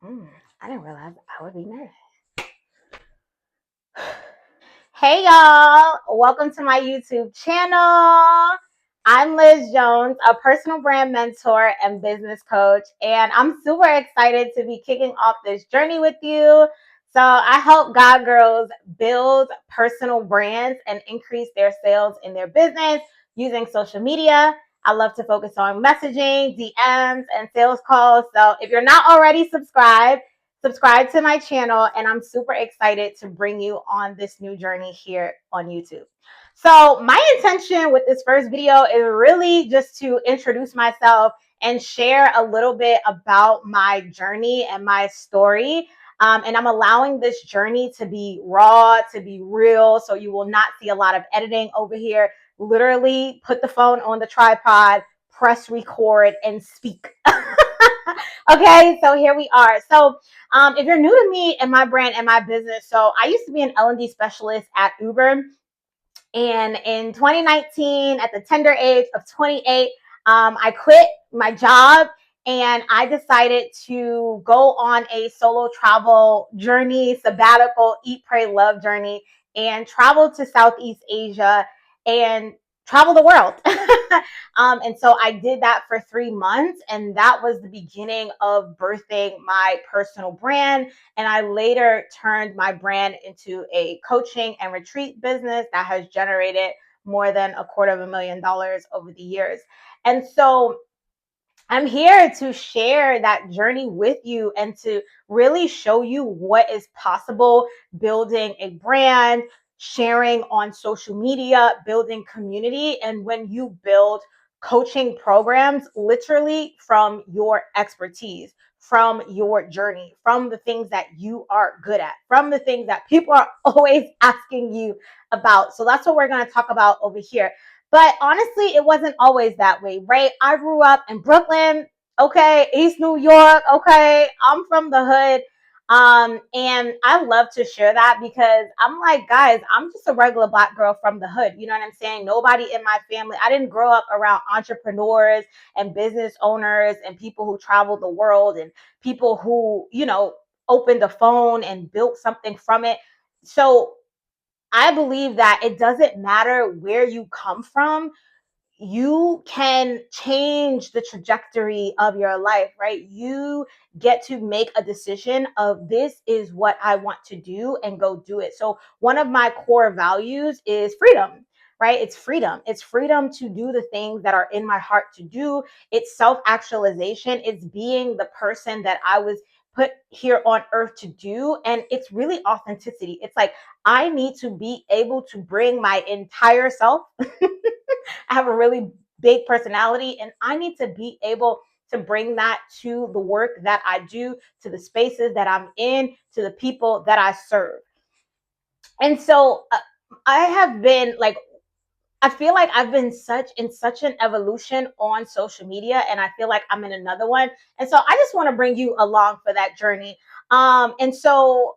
Mm, I didn't realize I would be nervous. Hey y'all, welcome to my YouTube channel. I'm Liz Jones, a personal brand mentor and business coach, and I'm super excited to be kicking off this journey with you. So, I help God girls build personal brands and increase their sales in their business using social media. I love to focus on messaging, DMs, and sales calls. So, if you're not already subscribe to my channel, and I'm super excited to bring you on this new journey here on YouTube. So my intention with this first video is really just to introduce myself and share a little bit about my journey and my story. And I'm allowing this journey to be raw, to be real. So you will not see a lot of editing over here. Literally put the phone on the tripod, press record, and speak. Okay, so here we are. So if you're new to me and my brand and my business, so I used to be an L&D specialist at Uber. And in 2019, at the tender age of 28, I quit my job and I decided to go on a solo travel journey, sabbatical, eat, pray, love journey, and travel to Southeast Asia and travel the world. And so I did that for 3 months, and that was the beginning of birthing my personal brand. And I later turned my brand into a coaching and retreat business that has generated more than $250,000 over the years. And so I'm here to share that journey with you and to really show you what is possible building a brand, sharing on social media, building community. And when you build coaching programs, literally from your expertise, from your journey, from the things that you are good at, from the things that people are always asking you about. So that's what we're going to talk about over here. But honestly, it wasn't always that way, right? I grew up in Brooklyn, okay, East New York, okay. I'm from the hood. And I love to share that because I'm like, guys, I'm just a regular Black girl from the hood. You know what I'm saying? Nobody in my family, I didn't grow up around entrepreneurs and business owners and people who travel the world and people who, opened a phone and built something from it. So I believe that it doesn't matter where you come from, you can change the trajectory of your life, right? You get to make a decision of this is what I want to do and go do it. So, one of my core values is freedom. Right? It's freedom. It's freedom to do the things that are in my heart to do. It's self actualization. It's being the person that I was put here on earth to do. And it's really authenticity. It's like, I need to be able to bring my entire self. I have a really big personality, and I need to be able to bring that to the work that I do, to the spaces that I'm in, to the people that I serve. And so I have been like, I feel like I've been such an evolution on social media, and I feel like I'm in another one. And so I just want to bring you along for that journey. And so,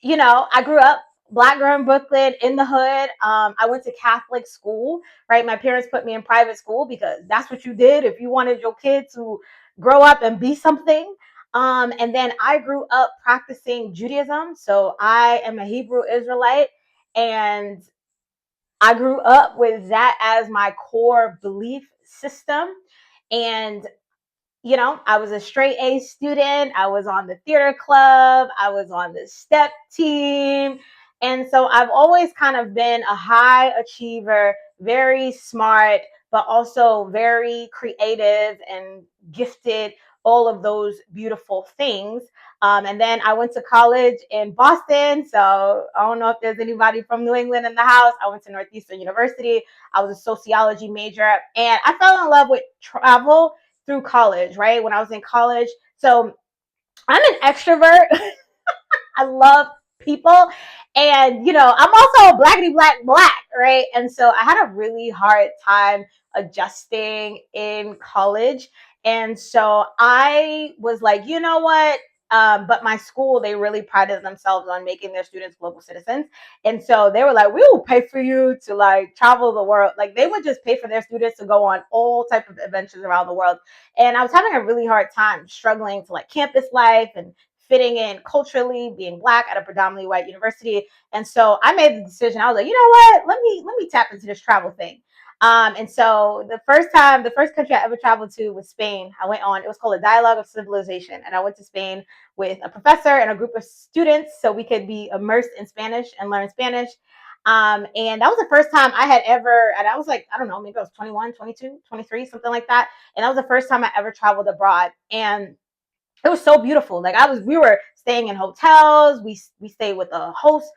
I grew up Black girl in Brooklyn in the hood. I went to Catholic school, right? My parents put me in private school because that's what you did if you wanted your kid to grow up and be something. And then I grew up practicing Judaism. So I am a Hebrew Israelite, and I grew up with that as my core belief system. And, I was a straight A student. I was on the theater club. I was on the step team. And so I've always kind of been a high achiever, very smart, but also very creative and gifted, all of those beautiful things. And then I went to college in Boston. So I don't know if there's anybody from New England in the house. I went to Northeastern University. I was a sociology major, and I fell in love with travel through college, right? When I was in college. So I'm an extrovert. I love people. And, I'm also a blackity black, right? And so I had a really hard time adjusting in college. And so I was like, you know what? But my school, they really prided themselves on making their students global citizens. And so they were like, we will pay for you to like travel the world. Like they would just pay for their students to go on all type of adventures around the world. And I was having a really hard time struggling to like campus life and fitting in culturally, being Black at a predominantly white university. And so I made the decision. I was like, you know what? Let me tap into this travel thing. And so the first country I ever traveled to was Spain. I went on, it was called a Dialogue of Civilization. And I went to Spain with a professor and a group of students so we could be immersed in Spanish and learn Spanish. And that was the first time I had ever, and I was like, I don't know, maybe I was 21, 22, 23, something like that. And that was the first time I ever traveled abroad. And it was so beautiful. Like we were staying in hotels. We stayed with a host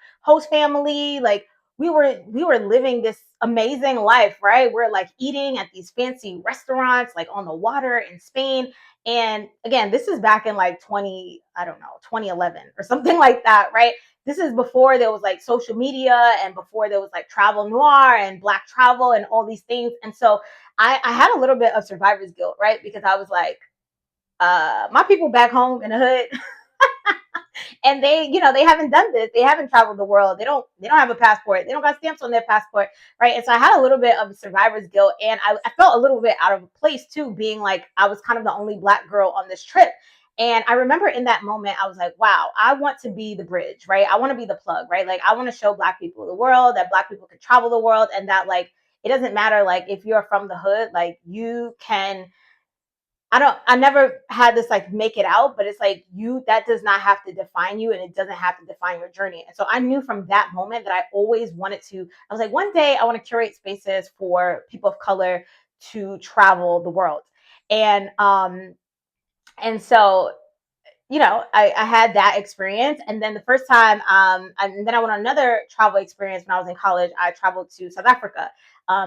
family. Like we were living this amazing life, right? We're like eating at these fancy restaurants, like on the water in Spain. And again, this is back in like 2011 or something like that, right? This is before there was like social media and before there was like travel noir and Black travel and all these things. And so I had a little bit of survivor's guilt, right? Because I was like, my people back home in the hood, and they haven't done this. They haven't traveled the world. They don't have a passport. They don't got stamps on their passport, right? And so I had a little bit of survivor's guilt, and I felt a little bit out of place too, being like I was kind of the only Black girl on this trip. And I remember in that moment, I was like, wow, I want to be the bridge, right? I want to be the plug, right? Like I want to show Black people the world, that Black people can travel the world, and that like it doesn't matter like if you're from the hood, like you can. I never had this like make it out, but it's like that does not have to define you and it doesn't have to define your journey. And so I knew from that moment that I always wanted to, I was like, one day I want to curate spaces for people of color to travel the world. And and so I had that experience. And then the first time, and then I went on another travel experience when I was in college. I traveled to South Africa.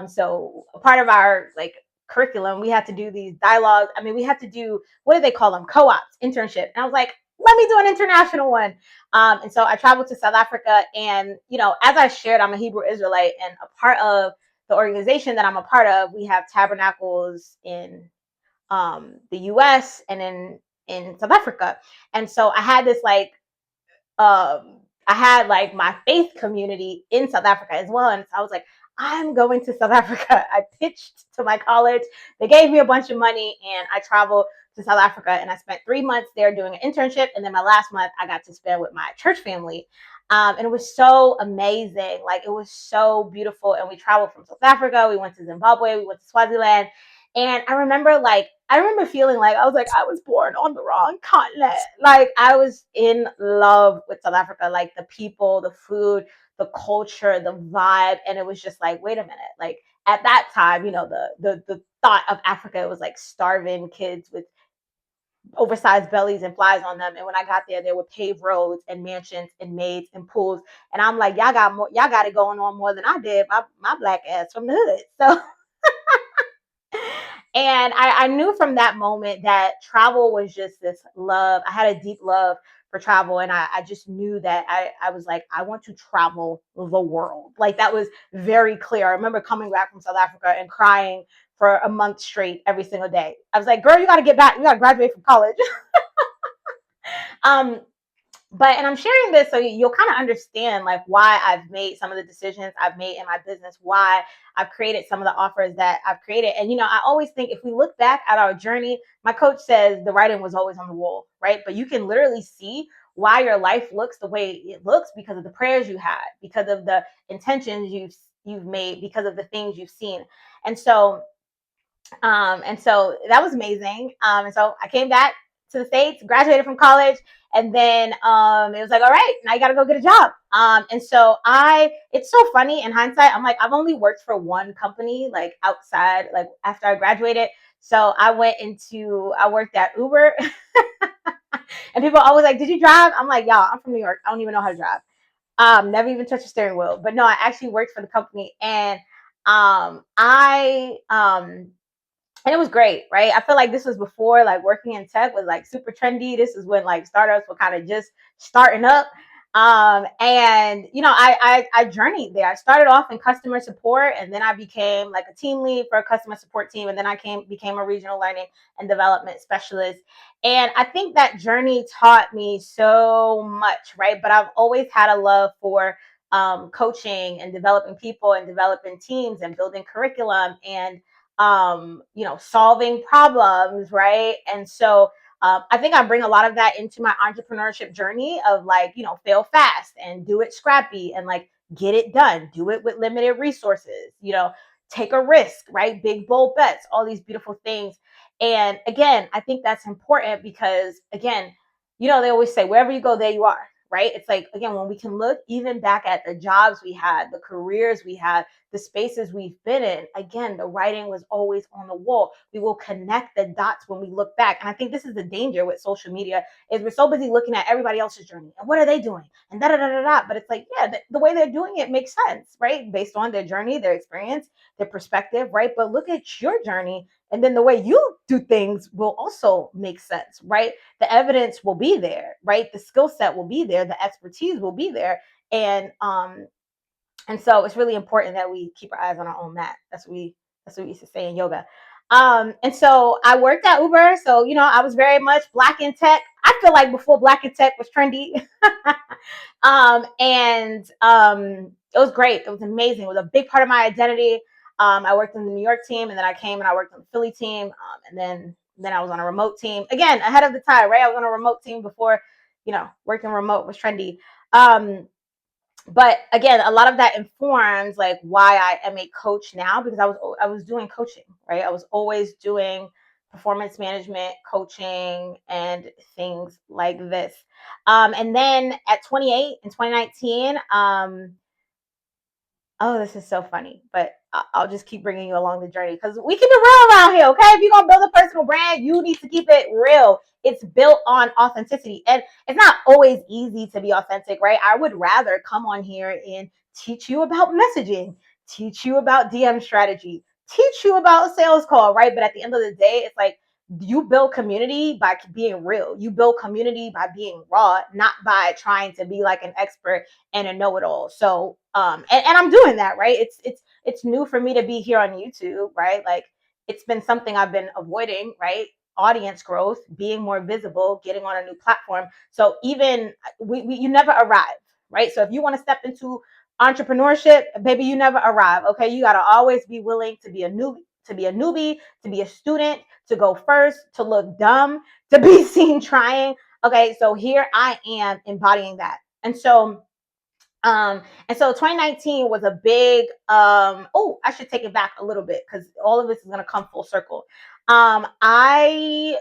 So a part of our like curriculum, we had to do these dialogues. I mean, we had to do, what do they call them? Co-ops, internship. And I was like, let me do an international one. And so I traveled to South Africa. And, as I shared, I'm a Hebrew Israelite, and a part of the organization that I'm a part of, we have tabernacles in the US and in South Africa. And so I had like my faith community in South Africa as well. And so I was like, I'm going to South Africa. I pitched to my college. They gave me a bunch of money and I traveled to South Africa, and I spent 3 months there doing an internship. And then my last month I got to spend with my church family. And it was so amazing. Like it was so beautiful. And we traveled from South Africa. We went to Zimbabwe. We went to Swaziland. And I remember feeling like I was like, I was born on the wrong continent. Like I was in love with South Africa, like the people, the food, the culture, the vibe. And it was just like, wait a minute. Like at that time, the thought of Africa was like starving kids with oversized bellies and flies on them. And when I got there were paved roads and mansions and maids and pools. And I'm like, y'all got it going on more than I did. My Black ass from the hood. So and I knew from that moment that travel was just this love. I had a deep love for travel. And I just knew that I was like, I want to travel the world. Like that was very clear. I remember coming back from South Africa and crying for a month straight every single day. I was like, girl, you got to get back. You got to graduate from college. um, and I'm sharing this so you'll kind of understand like why I've made some of the decisions I've made in my business, why I've created some of the offers that I've created. And I always think if we look back at our journey, my coach says the writing was always on the wall, right? But you can literally see why your life looks the way it looks because of the prayers you had, because of the intentions you've made, because of the things you've seen. And so that was amazing. And so I came back to the States, graduated from college, and then it was like, all right, now you got to go get a job. And so it's so funny in hindsight. I'm like, I've only worked for one company, like outside, like after I graduated. So I worked at Uber, and people are always like, did you drive? I'm like, y'all, I'm from New York. I don't even know how to drive. Never even touched a steering wheel. But no, I actually worked for the company, and it was great, right? I feel like this was before like working in tech was like super trendy. This is when like startups were kind of just starting up. And I journeyed there. I started off in customer support, and then I became like a team lead for a customer support team, and then I became a regional learning and development specialist. And I think that journey taught me so much, right? But I've always had a love for coaching and developing people and developing teams and building curriculum and solving problems, right? And so I think I bring a lot of that into my entrepreneurship journey of like, fail fast and do it scrappy and like get it done, do it with limited resources, take a risk, right? Big, bold bets, all these beautiful things. And again, I think that's important because, again, they always say, wherever you go, there you are, right? It's like, again, when we can look even back at the jobs we had, the careers we had, the spaces we've been in, again, the writing was always on the wall. We will connect the dots when we look back. And I think this is the danger with social media is we're so busy looking at everybody else's journey and what are they doing and da da da da da. But it's like, yeah, the way they're doing it makes sense, right? Based on their journey, their experience, their perspective, right? But look at your journey, and then the way you do things will also make sense, right? The evidence will be there, right? The skill set will be there, the expertise will be there. And so it's really important that we keep our eyes on our own mat. That's what we used to say in yoga. And so I worked at Uber. So, I was very much black in tech. I feel like before black in tech was trendy. And it was great. It was amazing. It was a big part of my identity. I worked in the New York team, and then I came and I worked on the Philly team. And then I was on a remote team. Again, ahead of the time, right? I was on a remote team before, working remote was trendy. But again, a lot of that informs like why I am a coach now, because I was doing coaching, right? I was always doing performance management, coaching, and things like this. And then at 28 in 2019, oh, this is so funny, but I'll just keep bringing you along the journey because we keep it real around here, okay? If you're gonna build a personal brand, you need to keep it real. It's built on authenticity, and it's not always easy to be authentic, right? I would rather come on here and teach you about messaging, teach you about DM strategy, teach you about sales call, right? But at the end of the day, it's like you build community by being real. You build community by being raw, not by trying to be like an expert and a know-it-all. So and I'm doing that, right? It's new for me to be here on YouTube, right? Like it's been something I've been avoiding, right? Audience growth, being more visible, getting on a new platform. So even you never arrive, right? So if you want to step into entrepreneurship, baby, you never arrive. Okay. You gotta always be willing to be a newbie, to be a student, to go first, to look dumb, to be seen trying. Okay, so here I am embodying that. And so 2019 was a big I should take it back a little bit because all of this is gonna come full circle. I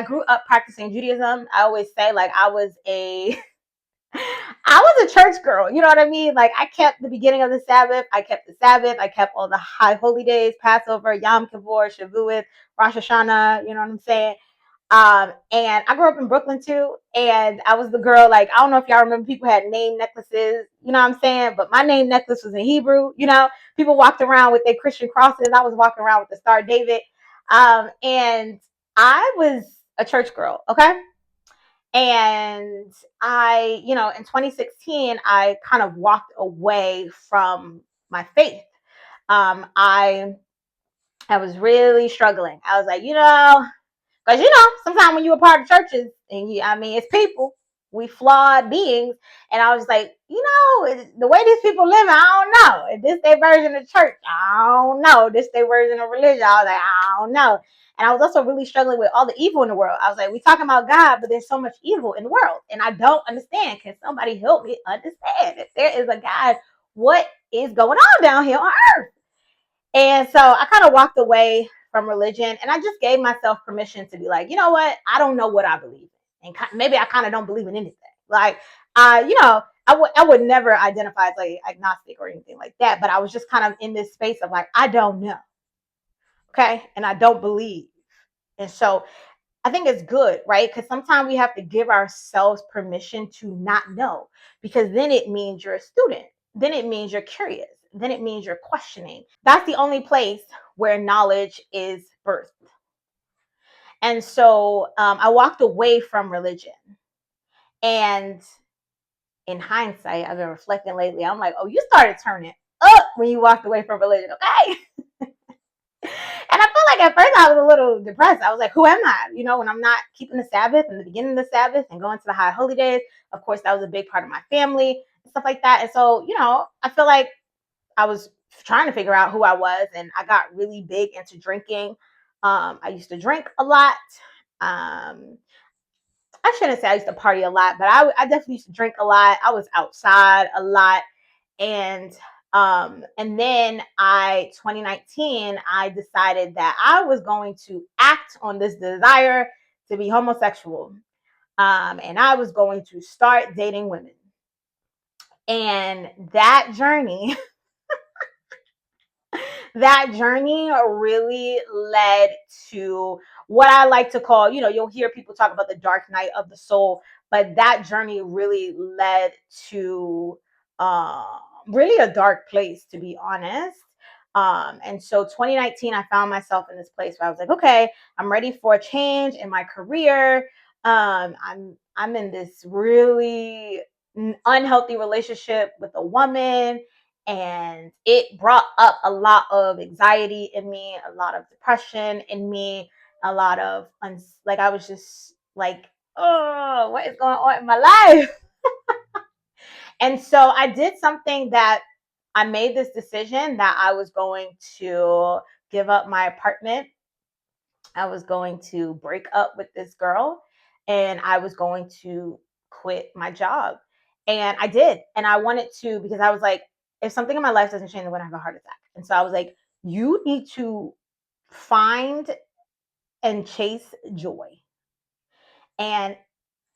grew up practicing Judaism. I always say like I was a I was a church girl, you know what I mean? Like I kept the beginning of the Sabbath, I kept the Sabbath, I kept all the high holy days, Passover, Yom Kippur, Shavuot, Rosh Hashanah, you know what I'm saying? And I grew up in Brooklyn too. And I was the girl, like, I don't know if y'all remember people had name necklaces, you know what I'm saying? But my name necklace was in Hebrew, people walked around with their Christian crosses. I was walking around with the Star of David. And I was a church girl, okay? And in 2016, I kind of walked away from my faith. I was really struggling. I was like, because sometimes when you're a part of churches and it's people, we flawed beings. And I was like, the way these people live, I don't know. Is this their version of church? I don't know. This their version of religion? I was like, I don't know. And I was also really struggling with all the evil in the world. I was like, we talking about God, but there's so much evil in the world. And I don't understand. Can somebody help me understand? If there is a God, what is going on down here on earth? And so I kind of walked away from religion, and I just gave myself permission to be like, you know what? I don't know what I believe in. And maybe I kind of don't believe in anything. Like, I would never identify as like agnostic or anything like that. But I was just kind of in this space of like, I don't know. Okay. And I don't believe. And so I think it's good, right? Because sometimes we have to give ourselves permission to not know, because then it means you're a student. Then it means you're curious. Then it means you're questioning. That's the only place where knowledge is birthed. And so I walked away from religion. And in hindsight, I've been reflecting lately. I'm like, oh, you started turning up when you walked away from religion, okay? And I feel like at first I was a little depressed. I was like, who am I? You know, when I'm not keeping the Sabbath and the beginning of the Sabbath and going to the high holy days. Of course, that was a big part of my family and stuff like that. And so, you know, I feel like I was trying to figure out who I was, and I got really big into drinking. I used to drink a lot. Um, I shouldn't say I used to party a lot, but I definitely used to drink a lot. I was outside a lot, and then I 2019 I decided that I was going to act on this desire to be homosexual, and I was going to start dating women. And that journey that journey really led to what I like to call, you know, you'll hear people talk about the dark night of the soul, but that journey really led to really a dark place, to be honest. And so 2019, I found myself in this place where I was like, okay, I'm ready for a change in my career. I'm in this really unhealthy relationship with a woman, and it brought up a lot of anxiety in me, a lot of depression in me, a lot of like I was just like, oh, what is going on in my life? And so I did something that I made this decision that I was going to give up my apartment. I was going to break up with this girl, and I was going to quit my job. And I did. And I wanted to, because I was like, if something in my life doesn't change, I'm going to have a heart attack. And so I was like, you need to find and chase joy. And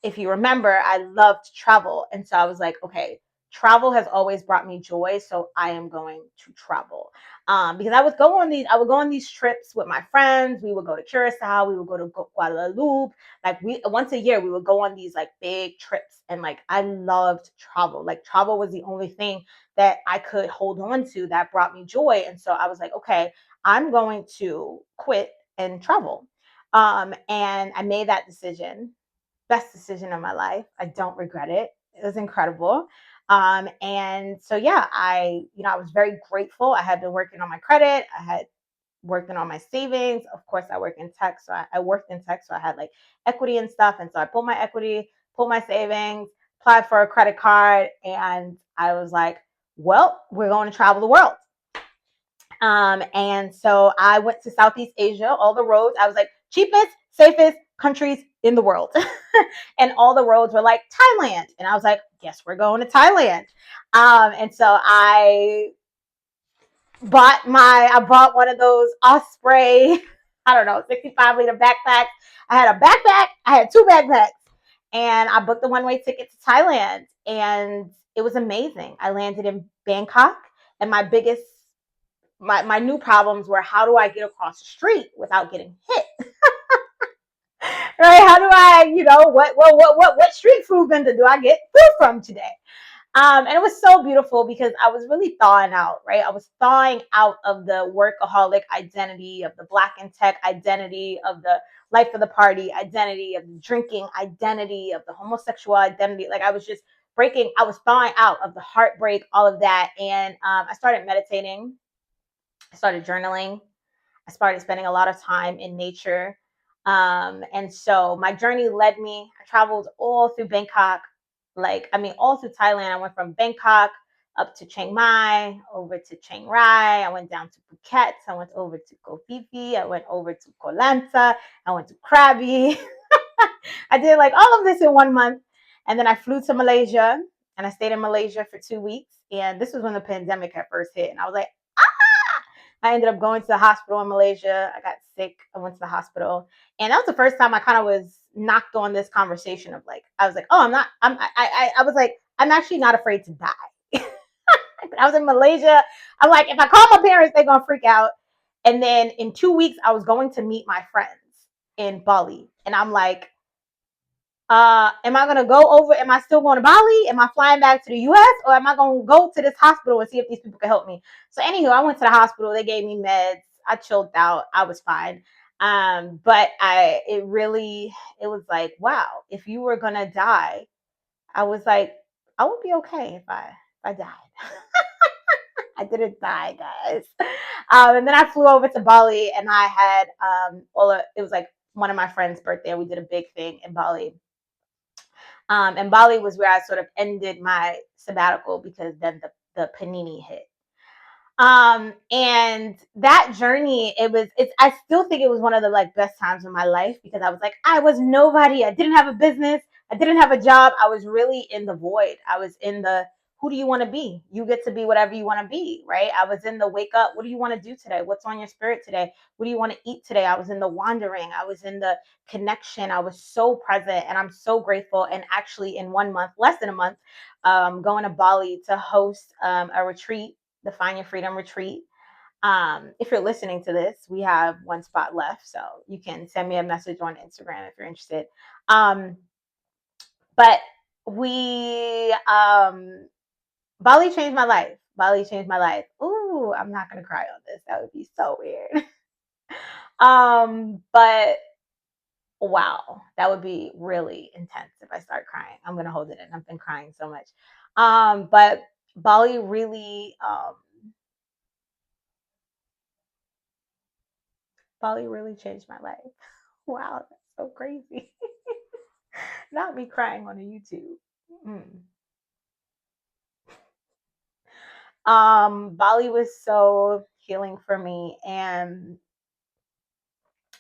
if you remember, I loved to travel. And so I was like, okay, travel has always brought me joy. So I am going to travel. Because I would go on these trips with my friends. We would go to Curacao. We would go to Guadalupe. Like once a year, we would go on these like big trips. And like, I loved travel. Like travel was the only thing that I could hold on to that brought me joy. And so I was like, okay, I'm going to quit and travel. And I made that decision. Best decision of my life. I don't regret it. It was incredible. And so yeah, I was very grateful. I had been working on my credit. I had working on my savings. Of course, I work in tech, so I worked in tech, so I had like equity and stuff. And so I pulled my equity, pulled my savings, applied for a credit card, and I was like, well, we're going to travel the world. And so I went to Southeast Asia, all the roads. I was like, cheapest, safest countries in the world. And all the roads were like Thailand. And I was like, yes, we're going to Thailand. And so I bought one of those Osprey, I don't know, 65-liter backpacks. I had a backpack, I had two backpacks, and I booked the one-way ticket to Thailand. And it was amazing. I landed in Bangkok, and my new problems were, how do I get across the street without getting hit? Right? How do I, what street food vendor do I get food from today? And it was so beautiful because I was really thawing out, right? I was thawing out of the workaholic identity, of the Black and tech identity, of the life of the party identity, of the drinking identity, of the homosexual identity. Like I was just I was thawing out of the heartbreak, all of that. And I started meditating. I started journaling. I started spending a lot of time in nature. And so my journey led me, I traveled all through Bangkok, all through Thailand. I went from Bangkok up to Chiang Mai, over to Chiang Rai. I went down to Phuket. I went over to Koh Phi Phi. I went over to Koh Lanta. I went to Krabi. I did like all of this in 1 month. And then I flew to Malaysia, and I stayed in Malaysia for 2 weeks. And this was when the pandemic had first hit. And I was like, I ended up going to the hospital in Malaysia. I got sick. I went to the hospital. And that was the first time I kind of was knocked on this conversation of like, I was like, oh, I was like, I'm actually not afraid to die. I was in Malaysia. I'm like, if I call my parents, they're going to freak out. And then in 2 weeks, I was going to meet my friends in Bali. And I'm like, am I gonna go over? Am I still going to Bali? Am I flying back to the US, or am I gonna go to this hospital and see if these people can help me? So anywho, I went to the hospital. They gave me meds. I chilled out. I was fine. But it was like, wow, if you were gonna die, I was like, I would be okay if I died. I didn't die, guys. And then I flew over to Bali, and I had it was like one of my friends' birthday. We did a big thing in Bali. And Bali was where I sort of ended my sabbatical because then the panini hit. And that journey, I still think it was one of the like best times of my life because I was like, I was nobody. I didn't have a business. I didn't have a job. I was really in the void. I was in the, who do you want to be? You get to be whatever you want to be, right? I was in the wake up. What do you want to do today? What's on your spirit today? What do you want to eat today? I was in the wandering. I was in the connection. I was so present, and I'm so grateful. And actually in 1 month, less than a month, going to Bali to host a retreat, the Find Your Freedom retreat. If you're listening to this, we have one spot left, so you can send me a message on Instagram if you're interested. But we Bali changed my life. Bali changed my life. Ooh, I'm not gonna cry on this. That would be so weird. But wow, that would be really intense if I start crying. I'm gonna hold it in. I've been crying so much. But Bali really Bali really changed my life. Wow, that's so crazy. Not me crying on a YouTube. Mm. Bali was so healing for me, and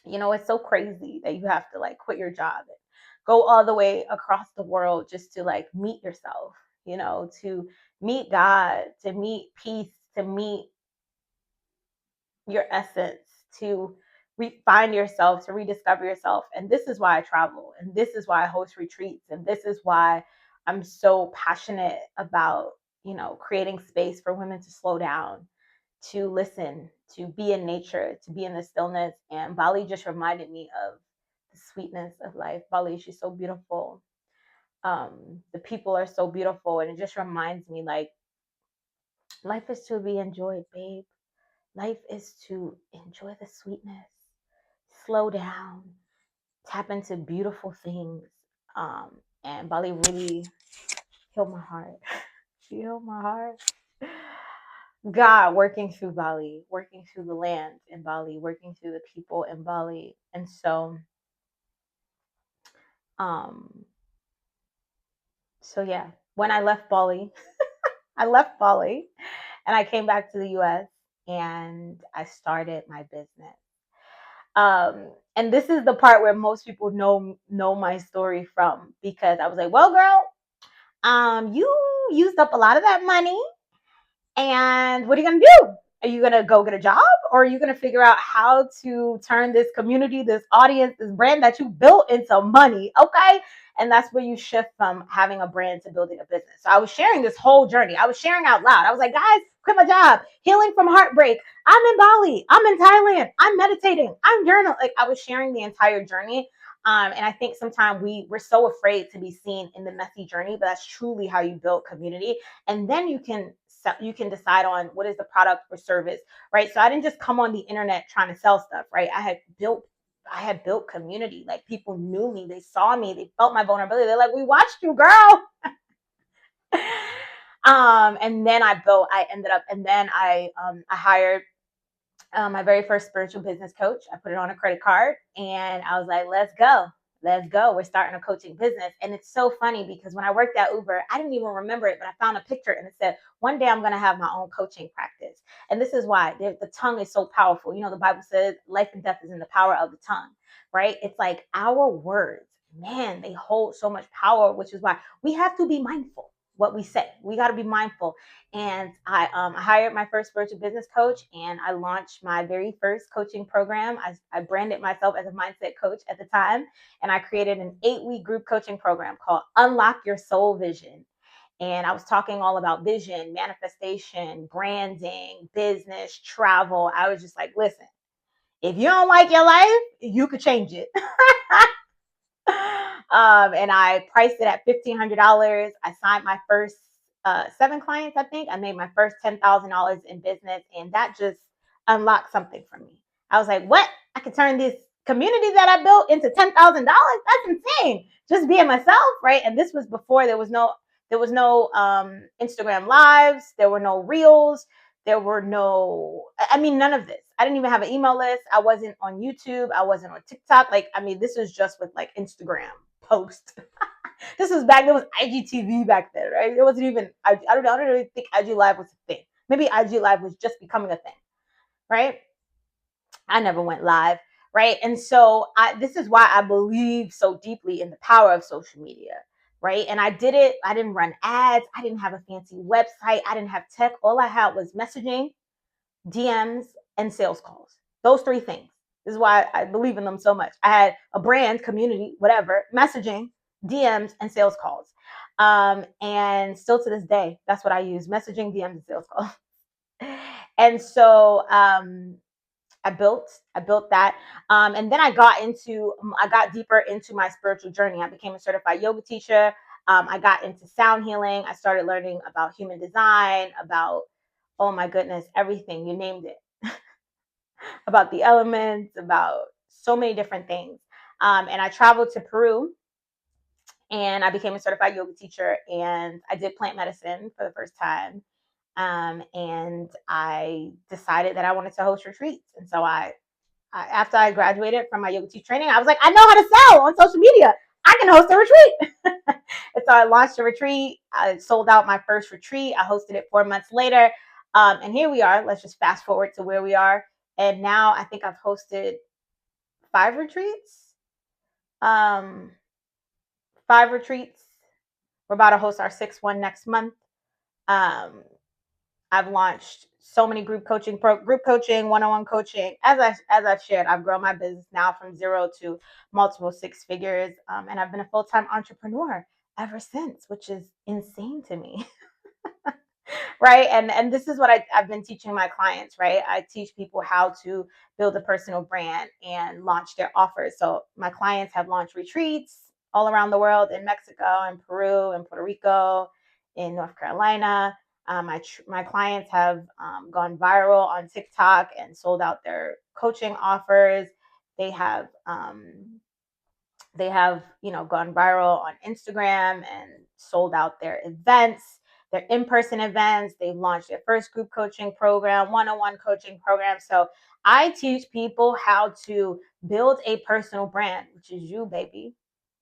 it's so crazy that you have to like quit your job and go all the way across the world just to like meet yourself, to meet God, to meet peace, to meet your essence, to find yourself, to rediscover yourself. And this is why I travel, and this is why I host retreats, and this is why I'm so passionate about creating space for women to slow down, to listen, to be in nature, to be in the stillness. And Bali just reminded me of the sweetness of life. Bali is just so beautiful. The people are so beautiful, and it just reminds me like life is to be enjoyed, babe. Life is to enjoy the sweetness, slow down, tap into beautiful things. And Bali really healed my heart. Healed my heart. God working through Bali, working through the land in Bali, working through the people in Bali. And um, so yeah, when I left Bali, I left Bali and I came back to the US and I started my business. And this is the part where most people know my story from, because I was like, well, girl, you used up a lot of that money, and what are you gonna do? Are you gonna go get a job, or are you gonna figure out how to turn this community, this audience, this brand that you built into money? Okay. And that's where you shift from having a brand to building a business. So I was sharing this whole journey. I was sharing out loud. I was like, guys, quit my job, healing from heartbreak. I'm in Bali. I'm in Thailand. I'm meditating. I'm journaling. Like, I was sharing the entire journey. And I think sometimes we're so afraid to be seen in the messy journey, but that's truly how you build community. And then you can decide on what is the product or service, right? So I didn't just come on the internet trying to sell stuff, right? I had built community. Like, people knew me, they saw me, they felt my vulnerability. They're like, we watched you, girl. And then I ended up, and then I hired my very first spiritual business coach. I put it on a credit card, and I was like, let's go. Let's go. We're starting a coaching business. And it's so funny because when I worked at Uber, I didn't even remember it, but I found a picture and it said, one day I'm going to have my own coaching practice. And this is why the tongue is so powerful. The Bible says life and death is in the power of the tongue, right? It's like our words, man, they hold so much power, which is why we have to be mindful what we say. We got to be mindful. And I hired my first spiritual business coach, and I launched my very first coaching program. I branded myself as a mindset coach at the time, and I created an 8-week group coaching program called Unlock Your Soul Vision. And I was talking all about vision, manifestation, branding, business, travel. I was just like, listen, if you don't like your life, you could change it. And I priced it at $1,500. I signed my first 7 clients, I think. I made my first $10,000 in business, and that just unlocked something for me. I was like, what? I could turn this community that I built into $10,000? That's insane. Just being myself, right? And this was before there was no There was no Instagram lives. There were no reels. There were no, I mean, none of this. I didn't even have an email list. I wasn't on YouTube. I wasn't on TikTok. Like, I mean, this was just with like Instagram post. This was back, there was IGTV back then, right? It wasn't even, I don't really think IG Live was a thing. Maybe IG Live was just becoming a thing, right? I never went live, right? And so this is why I believe so deeply in the power of social media, right? And I did it. I didn't run ads. I didn't have a fancy website. I didn't have tech. All I had was messaging, DMs, and sales calls. Those three things. This is why I believe in them so much. I had a brand, community, whatever, messaging, DMs, and sales calls. And still to this day, that's what I use: messaging, DMs, and sales calls. And so I built that, and then I got deeper into my spiritual journey. I became a certified yoga teacher. I got into sound healing. I started learning about human design, about, oh my goodness, everything, you named it, about the elements, about so many different things. And I traveled to Peru, and I became a certified yoga teacher, and I did plant medicine for the first time. And I decided that I wanted to host retreats, and so after I graduated from my yoga teacher training, I was like, I know how to sell on social media. I can host a retreat. And so I launched a retreat. I sold out my first retreat. I hosted it 4 months later. And here we are. Let's just fast forward to where we are. And now I think I've hosted 5 retreats. Um, 5 retreats. We're about to host our 6th one next month. Um, I've launched so many group coaching, one-on-one coaching. As I've shared, I've grown my business now from 0 to multiple 6 figures, and I've been a full-time entrepreneur ever since, which is insane to me. Right? And this is what I've been teaching my clients, right? I teach people how to build a personal brand and launch their offers. So my clients have launched retreats all around the world, in Mexico, in Peru, in Puerto Rico, in North Carolina. My clients have gone viral on TikTok and sold out their coaching offers. They have gone viral on Instagram and sold out their events, their in-person events. They've launched their first group coaching program, one-on-one coaching program. So I teach people how to build a personal brand, which is you, baby.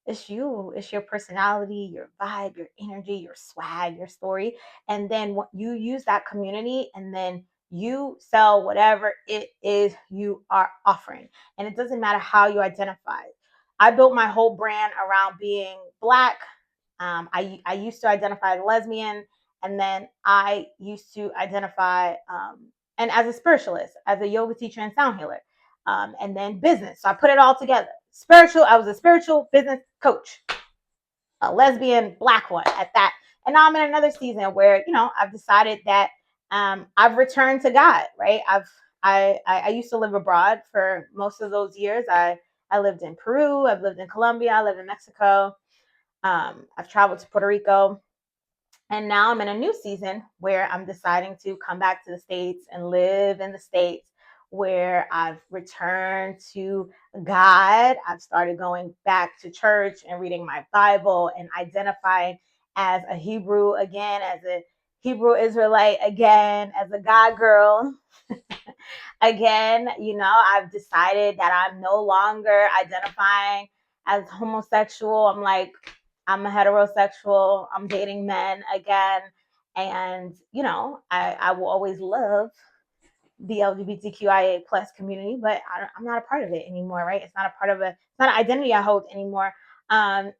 It's you. It's your personality, your vibe, your energy, your swag, your story. And then what you use that community, and then you sell whatever it is you are offering. And it doesn't matter how you identify. I built my whole brand around being Black. I used to identify as lesbian, and then I used to identify and as a spiritualist, as a yoga teacher and sound healer, and then business. So I put it all together. Spiritual. I was a spiritual business coach, a lesbian Black one at that. And now I'm in another season where I've decided that I've returned to God. Right. I used to live abroad for most of those years. I lived in Peru. I've lived in Colombia. I live in Mexico. I've traveled to Puerto Rico. And now I'm in a new season where I'm deciding to come back to the States and live in the States, where I've returned to God. I've started going back to church and reading my Bible and identifying as a Hebrew again, as a Hebrew Israelite again, as a God girl. Again, I've decided that I'm no longer identifying as homosexual. I'm a heterosexual. I'm dating men again. And, I will always love the LGBTQIA plus community, but I'm not a part of it anymore, right? It's not a part of it's not an identity I hold anymore. And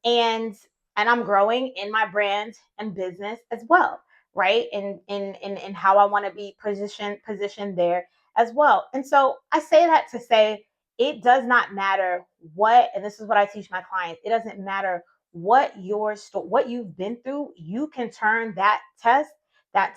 I'm growing in my brand and business as well, right? In how I want to be positioned there as well. And so I say that to say it does not matter what, and this is what I teach my clients. It doesn't matter what you've been through. You can turn that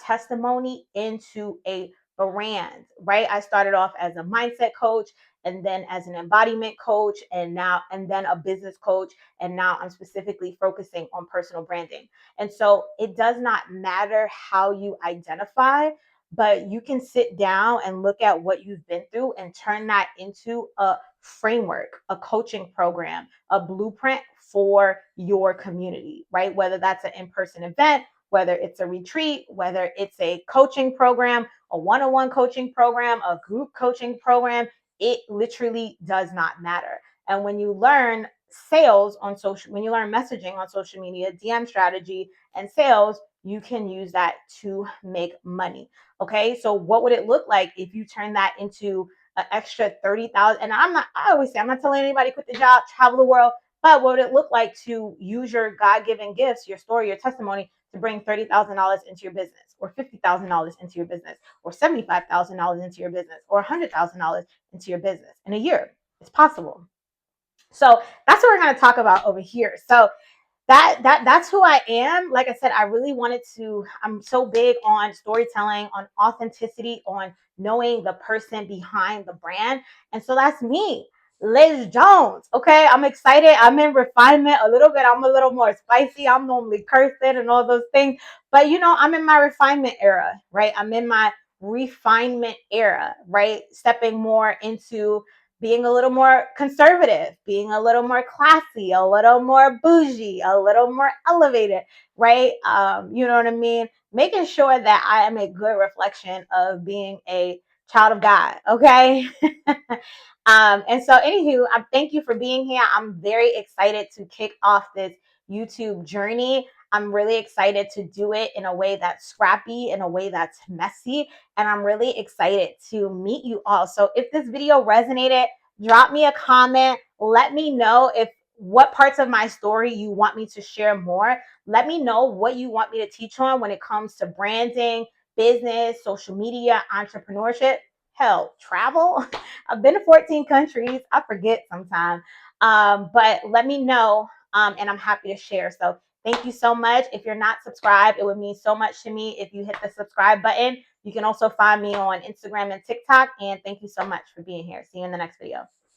testimony into a brand, right? I started off as a mindset coach, and then as an embodiment coach, and then a business coach, and now I'm specifically focusing on personal branding. And so it does not matter how you identify, but you can sit down and look at what you've been through and turn that into a framework, a coaching program, a blueprint for your community, right? Whether that's an in-person event, whether it's a retreat, whether it's a coaching program, a one-on-one coaching program, a group coaching program, it literally does not matter. And when you learn sales on social, when you learn messaging on social media, DM strategy and sales, you can use that to make money. Okay. So what would it look like if you turn that into an extra 30,000? And I always say, I'm not telling anybody quit the job, travel the world, but what would it look like to use your God-given gifts, your story, your testimony to bring $30,000 into your business, or $50,000 into your business, or $75,000 into your business, or $100,000 into your business in a year? It's possible. So that's what we're going to talk about over here. So that's who I am. Like I said, I really wanted to, I'm so big on storytelling, on authenticity, on knowing the person behind the brand. And so that's me, Liz Jones. Okay. I'm excited. I'm in refinement a little bit. I'm a little more spicy. I'm normally cursing and all those things, but I'm in my refinement era, right? I'm in my refinement era, right? Stepping more into being a little more conservative, being a little more classy, a little more bougie, a little more elevated, right? You know what I mean? Making sure that I am a good reflection of being a child of God, okay? And so, anywho, I thank you for being here. I'm very excited to kick off this YouTube journey. I'm really excited to do it in a way that's scrappy, in a way that's messy, and I'm really excited to meet you all. So if this video resonated, drop me a comment. Let me know what parts of my story you want me to share more. Let me know what you want me to teach on when it comes to branding, business, social media, entrepreneurship, hell, travel. I've been to 14 countries. I forget sometimes. But let me know, and I'm happy to share. So thank you so much. If you're not subscribed, it would mean so much to me if you hit the subscribe button. You can also find me on Instagram and TikTok. And thank you so much for being here. See you in the next video.